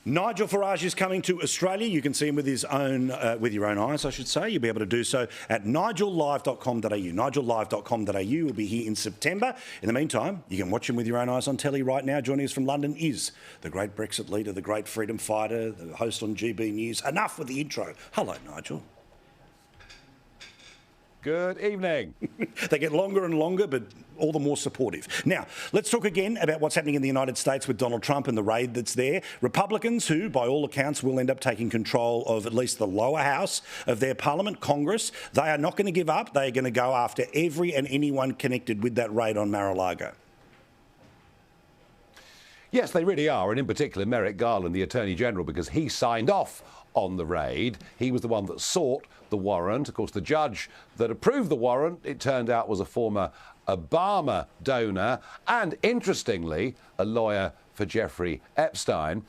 Nigel Farage is coming to Australia. You can see him with his own, with your own eyes, I should say. You'll be able to do so at nigellive.com.au. Nigellive.com.au will be here in September. In the meantime, you can watch him with your own eyes on telly right now. Joining us from London is the great Brexit leader, the great freedom fighter, the host on GB News. Enough with the intro. Hello, Nigel. Good evening. They get longer and longer, but all the more supportive. Now, let's talk again about what's happening in the United States with Donald Trump and the raid that's there. Republicans, who, by all accounts, will end up taking control of at least the lower house of their parliament, Congress, they are not going to give up. They are going to go after every and anyone connected with that raid on Mar-a-Lago. Yes, they really are, and in particular Merrick Garland, the Attorney General, because he signed off on the raid. He was the one that sought the warrant. Of course, the judge that approved the warrant, it turned out, was a former Obama donor and, interestingly, a lawyer for Jeffrey Epstein.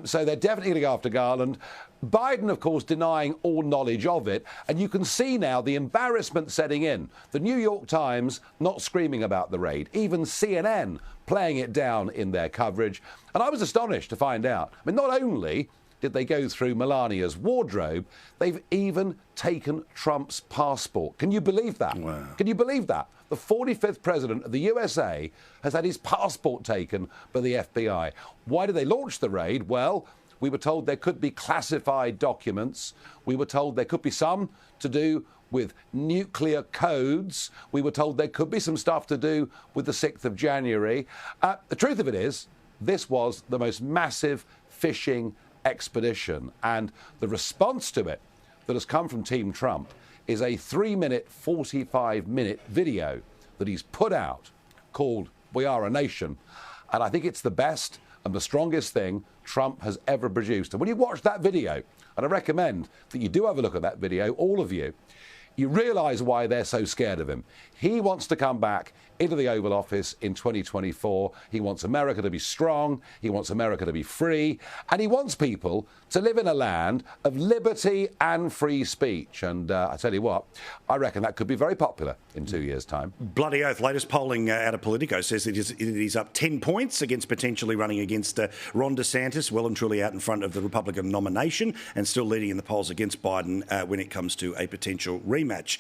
So they're definitely going to go after Garland. Biden, of course, denying all knowledge of it. And you can see now the embarrassment setting in. The New York Times not screaming about the raid. Even CNN playing it down in their coverage. And I was astonished to find out. I mean, not only did they go through Melania's wardrobe, they've even taken Trump's passport. Can you believe that? Wow. Can you believe that? The 45th president of the USA has had his passport taken by the FBI. Why did they launch the raid? Well, we were told there could be classified documents. We were told there could be some to do with nuclear codes. We were told there could be some stuff to do with the 6th of January. The truth of it is, this was the most massive phishing expedition, and the response to it that has come from Team Trump is a 3-minute, 45-minute video that he's put out called "We Are a Nation," and I think it's the best and the strongest thing Trump has ever produced. And when you watch that video, and I recommend that you do have a look at that video, all of you, you realise why they're so scared of him. He wants to come back into the Oval Office in 2024. He wants America to be strong. He wants America to be free. And he wants people to live in a land of liberty and free speech. And I tell you what, I reckon that could be very popular in 2 years' time. Bloody oath. Latest polling out of Politico says that it is up 10 points against potentially running against Ron DeSantis, well and truly out in front of the Republican nomination and still leading in the polls against Biden when it comes to a potential rematch.